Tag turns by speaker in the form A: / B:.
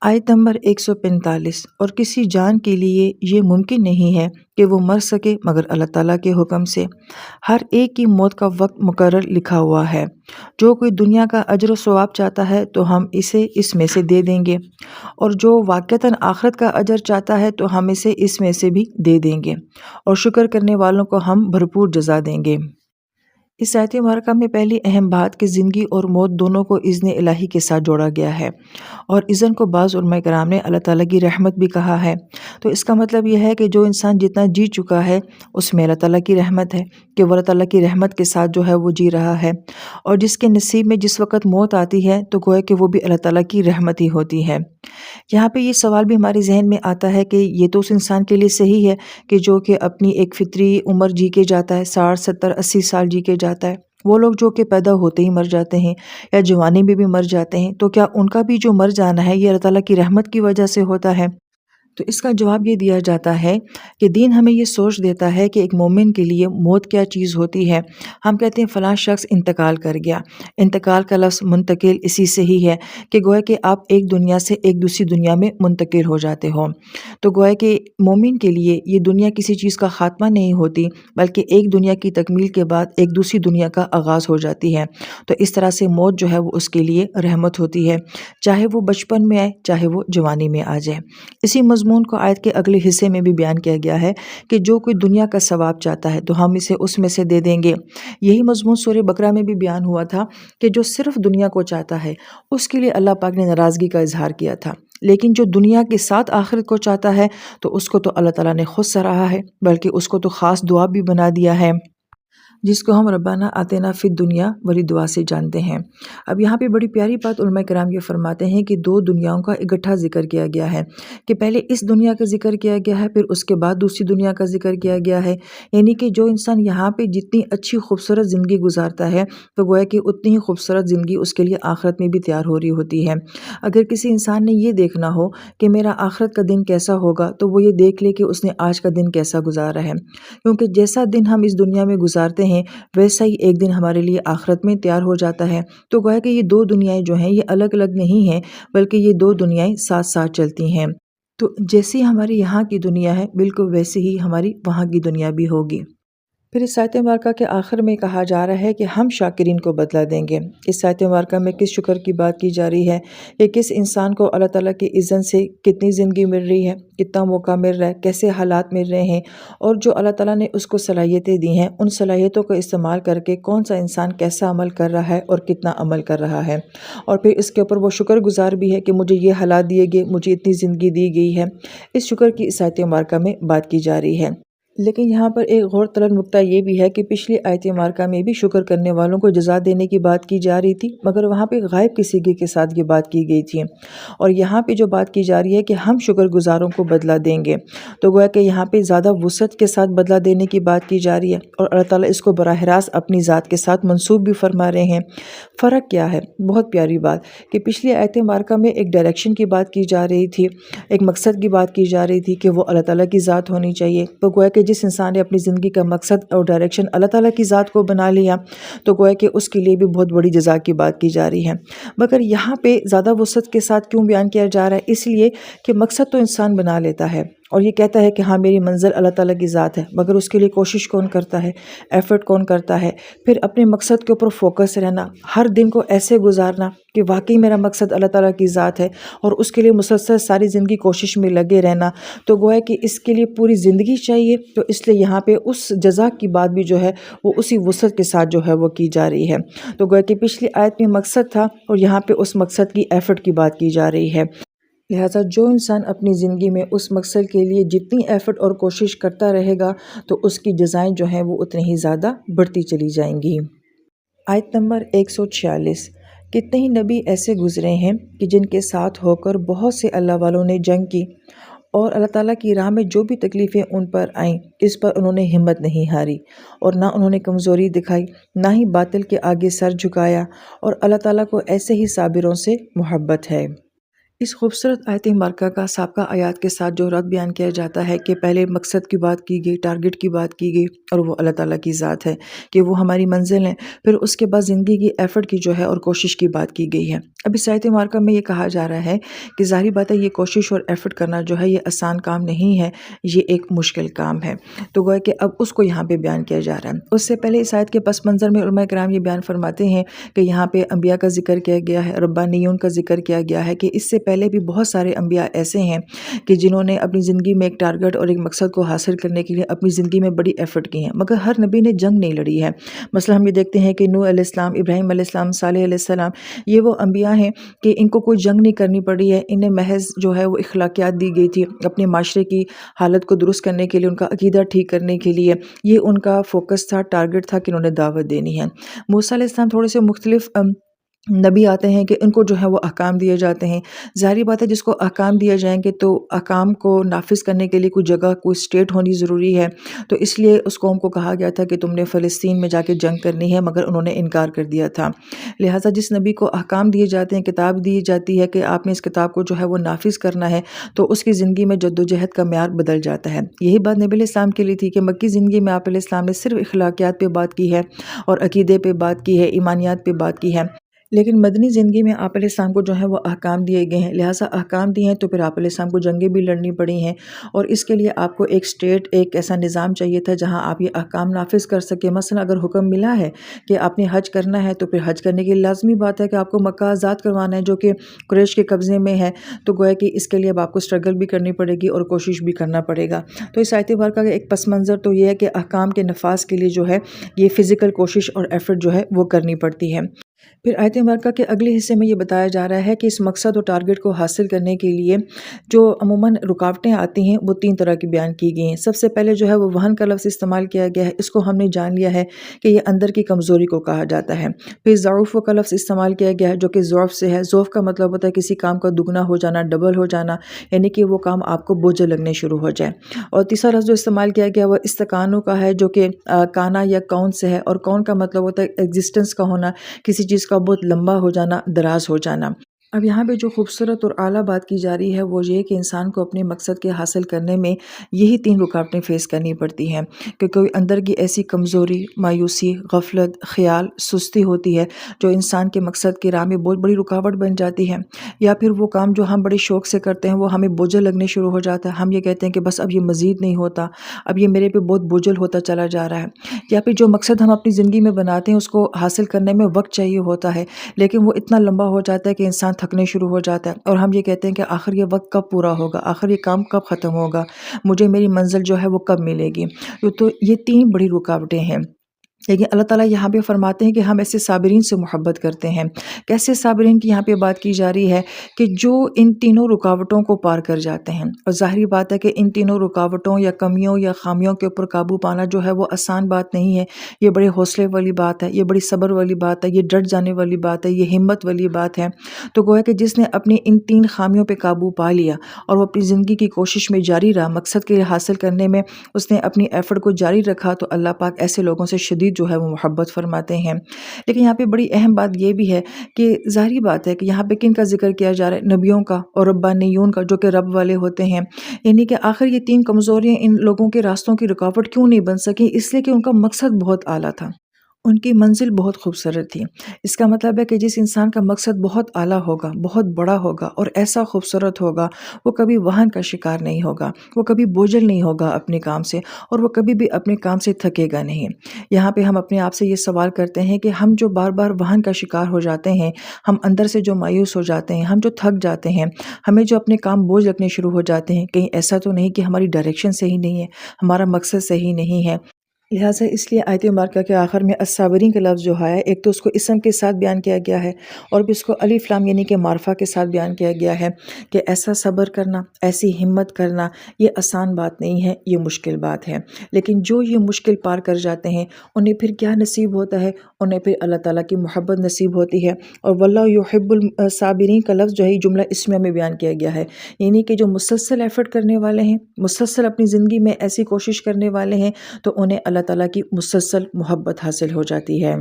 A: آیت نمبر 145۔ اور کسی جان کے لیے یہ ممکن نہیں ہے کہ وہ مر سکے مگر اللہ تعالیٰ کے حکم سے۔ ہر ایک کی موت کا وقت مقرر لکھا ہوا ہے۔ جو کوئی دنیا کا اجر و ثواب چاہتا ہے تو ہم اسے اس میں سے دے دیں گے، اور جو واقعتاً آخرت کا اجر چاہتا ہے تو ہم اسے اس میں سے بھی دے دیں گے، اور شکر کرنے والوں کو ہم بھرپور جزا دیں گے۔ اس آیت مبارکہ میں پہلی اہم بات کہ زندگی اور موت دونوں کو اذن الہی کے ساتھ جوڑا گیا ہے، اور اذن کو بعض علماء کرام نے اللہ تعالیٰ کی رحمت بھی کہا ہے۔ تو اس کا مطلب یہ ہے کہ جو انسان جتنا جی چکا ہے اس میں اللہ تعالیٰ کی رحمت ہے، کہ وہ اللہ تعالیٰ کی رحمت کے ساتھ جو ہے وہ جی رہا ہے، اور جس کے نصیب میں جس وقت موت آتی ہے تو گویا کہ وہ بھی اللہ تعالیٰ کی رحمت ہی ہوتی ہے۔ یہاں پہ یہ سوال بھی ہمارے ذہن میں آتا ہے کہ یہ تو اس انسان کے لیے صحیح ہے کہ جو کہ اپنی ایک فطری عمر جی کے جاتا ہے، 60 70 80 سال جی کے جاتا ہے۔ وہ لوگ جو کہ پیدا ہوتے ہی مر جاتے ہیں یا جوانی میں بھی مر جاتے ہیں، تو کیا ان کا بھی جو مر جانا ہے یہ اللہ تعالیٰ کی رحمت کی وجہ سے ہوتا ہے؟ تو اس کا جواب یہ دیا جاتا ہے کہ دین ہمیں یہ سوچ دیتا ہے کہ ایک مومن کے لیے موت کیا چیز ہوتی ہے۔ ہم کہتے ہیں فلاں شخص انتقال کر گیا۔ انتقال کا لفظ منتقل اسی سے ہی ہے کہ گویا کہ آپ ایک دنیا سے ایک دوسری دنیا میں منتقل ہو جاتے ہو۔ تو گویا کہ مومن کے لیے یہ دنیا کسی چیز کا خاتمہ نہیں ہوتی، بلکہ ایک دنیا کی تکمیل کے بعد ایک دوسری دنیا کا آغاز ہو جاتی ہے۔ تو اس طرح سے موت جو ہے وہ اس کے لیے رحمت ہوتی ہے، چاہے وہ بچپن میں آئے چاہے وہ جوانی میں آ جائے۔ اسی مضمون کو آیت کے اگلے حصے میں بھی بیان کیا گیا ہے کہ جو کوئی دنیا کا ثواب چاہتا ہے تو ہم اسے اس میں سے دے دیں گے۔ یہی مضمون سورہ بقرہ میں بھی بیان ہوا تھا کہ جو صرف دنیا کو چاہتا ہے اس کے لیے اللہ پاک نے ناراضگی کا اظہار کیا تھا، لیکن جو دنیا کے ساتھ آخرت کو چاہتا ہے تو اس کو تو اللہ تعالیٰ نے خود سراہا ہے، بلکہ اس کو تو خاص دعا بھی بنا دیا ہے، جس کو ہم ربنا آتنا فی الدنیا والی دعا سے جانتے ہیں۔ اب یہاں پہ بڑی پیاری بات علماء کرام یہ فرماتے ہیں کہ دو دنیاؤں کا اکٹھا ذکر کیا گیا ہے، کہ پہلے اس دنیا کا ذکر کیا گیا ہے، پھر اس کے بعد دوسری دنیا کا ذکر کیا گیا ہے۔ یعنی کہ جو انسان یہاں پہ جتنی اچھی خوبصورت زندگی گزارتا ہے تو گویا کہ اتنی ہی خوبصورت زندگی اس کے لیے آخرت میں بھی تیار ہو رہی ہوتی ہے۔ اگر کسی انسان نے یہ دیکھنا ہو کہ میرا آخرت کا دن کیسا ہوگا تو وہ یہ دیکھ لے کہ اس نے آج کا دن کیسا گزارا ہے، کیونکہ جیسا دن ہم اس دنیا میں گزارتے ہیں ویسا ہی ایک دن ہمارے لیے آخرت میں تیار ہو جاتا ہے۔ تو گویا کہ یہ دو دنیایں جو ہیں یہ الگ الگ نہیں ہیں، بلکہ یہ دو دنیایں ساتھ ساتھ چلتی ہیں۔ تو جیسی ہماری یہاں کی دنیا ہے بالکل ویسی ہی ہماری وہاں کی دنیا بھی ہوگی۔ پھر اس آیت مبارکہ کے آخر میں کہا جا رہا ہے کہ ہم شاکرین کو بدلہ دیں گے۔ اس آیت مبارکہ میں کس شکر کی بات کی جا رہی ہے کہ کس انسان کو اللہ تعالیٰ کے اذن سے کتنی زندگی مل رہی ہے، کتنا موقع مل رہا ہے، کیسے حالات مل رہے ہیں، اور جو اللہ تعالیٰ نے اس کو صلاحیتیں دی ہیں ان صلاحیتوں کو استعمال کر کے کون سا انسان کیسا عمل کر رہا ہے اور کتنا عمل کر رہا ہے، اور پھر اس کے اوپر وہ شکر گزار بھی ہے کہ مجھے یہ حالات دیے گئے، مجھے اتنی زندگی دی گئی ہے۔ اس شکر کی اس آیت مبارکہ میں بات کی جا رہی ہے۔ لیکن یہاں پر ایک غور طلب نکتہ یہ بھی ہے کہ پچھلی آیت مبارکہ میں بھی شکر کرنے والوں کو جزا دینے کی بات کی جا رہی تھی، مگر وہاں پہ غائب کی صیغے کے ساتھ یہ بات کی گئی تھی، اور یہاں پہ جو بات کی جا رہی ہے کہ ہم شکر گزاروں کو بدلہ دیں گے، تو گویا کہ یہاں پہ زیادہ وسعت کے ساتھ بدلہ دینے کی بات کی جا رہی ہے، اور اللہ تعالیٰ اس کو براہ راست اپنی ذات کے ساتھ منسوب بھی فرما رہے ہیں۔ فرق کیا ہے؟ بہت پیاری بات کہ پچھلی آیت مبارکہ میں ایک ڈائریکشن کی بات کی جا رہی تھی، ایک مقصد کی بات کی جا رہی تھی کہ وہ اللہ تعالیٰ کی ذات ہونی چاہیے، تو گویا کہ جس انسان نے اپنی زندگی کا مقصد اور ڈائریکشن اللہ تعالیٰ کی ذات کو بنا لیا تو گویا کہ اس کے لیے بھی بہت بڑی جزا کی بات کی جا رہی ہے۔ مگر یہاں پہ زیادہ وسعت کے ساتھ کیوں بیان کیا جا رہا ہے؟ اس لیے کہ مقصد تو انسان بنا لیتا ہے اور یہ کہتا ہے کہ ہاں میری منزل اللہ تعالیٰ کی ذات ہے، مگر اس کے لیے کوشش کون کرتا ہے، ایفرٹ کون کرتا ہے؟ پھر اپنے مقصد کے اوپر فوکس رہنا، ہر دن کو ایسے گزارنا کہ واقعی میرا مقصد اللہ تعالیٰ کی ذات ہے، اور اس کے لیے مسلسل ساری زندگی کوشش میں لگے رہنا، تو گویا کہ اس کے لیے پوری زندگی چاہیے، تو اس لیے یہاں پہ اس جزا کی بات بھی جو ہے وہ اسی وسعت کے ساتھ جو ہے وہ کی جا رہی ہے۔ تو گویا کہ پچھلی آیت میں مقصد تھا اور یہاں پہ اس مقصد کی ایفرٹ کی بات کی جا رہی ہے۔ لہٰذا جو انسان اپنی زندگی میں اس مقصد کے لیے جتنی ایفرٹ اور کوشش کرتا رہے گا تو اس کی جزائیں جو ہیں وہ اتنی ہی زیادہ بڑھتی چلی جائیں گی۔ آیت نمبر 146۔ کتنے ہی نبی ایسے گزرے ہیں کہ جن کے ساتھ ہو کر بہت سے اللہ والوں نے جنگ کی، اور اللہ تعالیٰ کی راہ میں جو بھی تکلیفیں ان پر آئیں اس پر انہوں نے ہمت نہیں ہاری، اور نہ انہوں نے کمزوری دکھائی، نہ ہی باطل کے آگے سر جھکایا، اور اللہ تعالیٰ کو ایسے ہی صابروں سے محبت ہے۔ اس خوبصورت آیت مبارکہ کا سابقہ آیات کے ساتھ جو ربط بیان کیا جاتا ہے کہ پہلے مقصد کی بات کی گئی، ٹارگٹ کی بات کی گئی، اور وہ اللہ تعالیٰ کی ذات ہے کہ وہ ہماری منزل ہے۔ پھر اس کے بعد زندگی کی ایفرٹ کی جو ہے اور کوشش کی بات کی گئی ہے۔ اب اس آیت مبارکہ میں یہ کہا جا رہا ہے کہ ظاہری بات ہے یہ کوشش اور ایفرٹ کرنا جو ہے یہ آسان کام نہیں ہے، یہ ایک مشکل کام ہے۔ تو گویا کہ اب اس کو یہاں پہ بیان کیا جا رہا ہے۔ اس سے پہلے اس آیت کے پس منظر میں علماء کرام یہ بیان فرماتے ہیں کہ یہاں پہ انبیاء کا ذکر کیا گیا ہے، ربانیون کا ذکر کیا گیا ہے کہ اس سے پہلے بھی بہت سارے انبیاء ایسے ہیں کہ جنہوں نے اپنی زندگی میں ایک ٹارگٹ اور ایک مقصد کو حاصل کرنے کے لیے اپنی زندگی میں بڑی ایفرٹ کی ہیں، مگر ہر نبی نے جنگ نہیں لڑی ہے۔ مثلا ہم یہ دیکھتے ہیں کہ نوح علیہ السلام، ابراہیم علیہ السلام، صالح علیہ السلام، یہ وہ انبیاء ہیں کہ ان کو کوئی جنگ نہیں کرنی پڑی ہے، انہیں محض جو ہے وہ اخلاقیات دی گئی تھی اپنے معاشرے کی حالت کو درست کرنے کے لیے، ان کا عقیدہ ٹھیک کرنے کے لیے، یہ ان کا فوکس تھا، ٹارگٹ تھا کہ انہوں نے دعوت دینی ہے۔ موسیٰ علیہ السلام تھوڑے سے مختلف نبی آتے ہیں کہ ان کو جو ہے وہ احکام دیے جاتے ہیں۔ ظاہری بات ہے جس کو احکام دیے جائیں گے تو احکام کو نافذ کرنے کے لیے کوئی جگہ، کوئی اسٹیٹ ہونی ضروری ہے، تو اس لیے اس قوم کو کہا گیا تھا کہ تم نے فلسطین میں جا کے جنگ کرنی ہے، مگر انہوں نے انکار کر دیا تھا۔ لہٰذا جس نبی کو احکام دیے جاتے ہیں، کتاب دی جاتی ہے کہ آپ نے اس کتاب کو جو ہے وہ نافذ کرنا ہے، تو اس کی زندگی میں جد و جہد کا معیار بدل جاتا ہے۔ یہی بات نبی علیہ السلام کے لیے تھی کہ مکی زندگی میں آپ علیہ السلام نے صرف اخلاقیات پہ بات کی ہے اور عقیدے پہ بات کی ہے، ایمانیات پہ بات کی ہے، لیکن مدنی زندگی میں آپ علیہ السلام کو جو ہے وہ احکام دیے گئے ہیں۔ لہٰذا احکام دیے ہیں تو پھر آپ علیہ السلام کو جنگیں بھی لڑنی پڑی ہیں، اور اس کے لیے آپ کو ایک اسٹیٹ، ایک ایسا نظام چاہیے تھا جہاں آپ یہ احکام نافذ کر سکیں۔ مثلا اگر حکم ملا ہے کہ آپ نے حج کرنا ہے تو پھر حج کرنے کی لازمی بات ہے کہ آپ کو مکہ آزاد کروانا ہے جو کہ قریش کے قبضے میں ہے، تو گویا کہ اس کے لیے اب آپ کو اسٹرگل بھی کرنی پڑے گی اور کوشش بھی کرنا پڑے گا۔ تو اس آیت مبارکہ کا ایک پس منظر تو یہ ہے کہ احکام کے نفاذ کے لیے جو ہے یہ فزیکل کوشش اور ایفرٹ جو ہے وہ کرنی پڑتی ہے۔ پھر آیت مبارکہ کے اگلے حصے میں یہ بتایا جا رہا ہے کہ اس مقصد اور ٹارگٹ کو حاصل کرنے کے لیے جو عموماً رکاوٹیں آتی ہیں وہ 3 طرح کی بیان کی گئی ہیں۔ سب سے پہلے جو ہے وہ وہن کا لفظ استعمال کیا گیا ہے، اس کو ہم نے جان لیا ہے کہ یہ اندر کی کمزوری کو کہا جاتا ہے۔ پھر ضعف کا لفظ استعمال کیا گیا ہے جو کہ ضعف سے ہے۔ ضعف کا مطلب ہوتا ہے کسی کام کا دگنا ہو جانا، ڈبل ہو جانا، یعنی کہ وہ کام آپ کو بوجھل لگنے شروع ہو جائے۔ اور تیسرا لفظ جو استعمال کیا گیا وہ استقانو کا ہے جو کہ کانا یا کون سے ہے، اور کون کا مطلب ہوتا ہے ایگزسٹنس کا ہونا، کسی چیز کا بہت لمبا ہو جانا، دراز ہو جانا۔ اب یہاں پہ جو خوبصورت اور اعلیٰ بات کی جا رہی ہے وہ یہ کہ انسان کو اپنے مقصد کے حاصل کرنے میں یہی 3 رکاوٹیں فیس کرنی پڑتی ہیں کہ کوئی اندر کی ایسی کمزوری، مایوسی، غفلت، خیال، سستی ہوتی ہے جو انسان کے مقصد کی راہ میں بہت بڑی رکاوٹ بن جاتی ہے، یا پھر وہ کام جو ہم بڑے شوق سے کرتے ہیں وہ ہمیں بوجھل لگنے شروع ہو جاتا ہے، ہم یہ کہتے ہیں کہ بس اب یہ مزید نہیں ہوتا، اب یہ میرے پہ بہت بوجھل ہوتا چلا جا رہا ہے، یا پھر جو مقصد ہم اپنی زندگی میں بناتے ہیں اس کو حاصل کرنے میں وقت چاہیے ہوتا ہے، لیکن وہ اتنا لمبا ہو جاتا ہے کہ انسان تھکنے شروع ہو جاتا ہے، اور ہم یہ کہتے ہیں کہ آخر یہ وقت کب پورا ہوگا، آخر یہ کام کب ختم ہوگا، مجھے میری منزل جو ہے وہ کب ملے گی۔ تو یہ 3 بڑی رکاوٹیں ہیں۔ لیکن اللہ تعالیٰ یہاں پہ فرماتے ہیں کہ ہم ایسے صابرین سے محبت کرتے ہیں۔ کیسے صابرین کی یہاں پہ بات کی جا رہی ہے کہ جو ان تینوں رکاوٹوں کو پار کر جاتے ہیں، اور ظاہری بات ہے کہ ان تینوں رکاوٹوں یا کمیوں یا خامیوں کے اوپر قابو پانا جو ہے وہ آسان بات نہیں ہے، یہ بڑے حوصلے والی بات ہے، یہ بڑی صبر والی بات ہے، یہ ڈٹ جانے والی بات ہے، یہ ہمت والی بات ہے۔ تو گویا کہ جس نے اپنی ان 3 خامیوں پہ قابو پا لیا اور وہ اپنی زندگی کی کوشش میں جاری رہا، مقصد کے حاصل کرنے میں اس نے اپنی ایفرٹ کو جاری رکھا، تو اللہ پاک ایسے لوگوں سے شدید جو ہے وہ محبت فرماتے ہیں۔ لیکن یہاں پہ بڑی اہم بات یہ بھی ہے کہ ظاہری بات ہے کہ یہاں پہ کن کا ذکر کیا جا رہا ہے؟ نبیوں کا اور ربانیون کا، جو کہ رب والے ہوتے ہیں۔ یعنی کہ آخر یہ 3 کمزوریاں ان لوگوں کے راستوں کی رکاوٹ کیوں نہیں بن سکیں؟ اس لیے کہ ان کا مقصد بہت اعلیٰ تھا، ان کی منزل بہت خوبصورت تھی۔ اس کا مطلب ہے کہ جس انسان کا مقصد بہت اعلیٰ ہوگا، بہت بڑا ہوگا اور ایسا خوبصورت ہوگا، وہ کبھی وہن کا شکار نہیں ہوگا، وہ کبھی بوجھل نہیں ہوگا اپنے کام سے، اور وہ کبھی بھی اپنے کام سے تھکے گا نہیں۔ یہاں پہ ہم اپنے آپ سے یہ سوال کرتے ہیں کہ ہم جو بار بار وہن کا شکار ہو جاتے ہیں، ہم اندر سے جو مایوس ہو جاتے ہیں، ہم جو تھک جاتے ہیں، ہمیں جو اپنے کام بوجھ لگنے شروع ہو جاتے ہیں، کہیں ایسا تو نہیں کہ ہماری ڈائریکشن صحیح نہیں ہے، ہمارا مقصد صحیح نہیں ہے؟ لہٰذا اس لیے آیت مبارکہ کے آخر میں الصابرین کا لفظ جو ہے، ایک تو اس کو اسم کے ساتھ بیان کیا گیا ہے، اور بھی اس کو الف لام یعنی کہ معرفہ کے ساتھ بیان کیا گیا ہے کہ ایسا صبر کرنا، ایسی ہمت کرنا، یہ آسان بات نہیں ہے، یہ مشکل بات ہے۔ لیکن جو یہ مشکل پار کر جاتے ہیں انہیں پھر کیا نصیب ہوتا ہے؟ انہیں پھر اللہ تعالیٰ کی محبت نصیب ہوتی ہے، اور واللہ یحب الصابرین کا لفظ جو ہے جملہ اسمیہ میں بیان کیا گیا ہے، یعنی کہ جو مسلسل ایفرٹ کرنے والے ہیں، مسلسل اپنی زندگی میں ایسی کوشش کرنے والے ہیں، تو انہیں اللہ تعالیٰ کی مسلسل محبت حاصل ہو جاتی ہے۔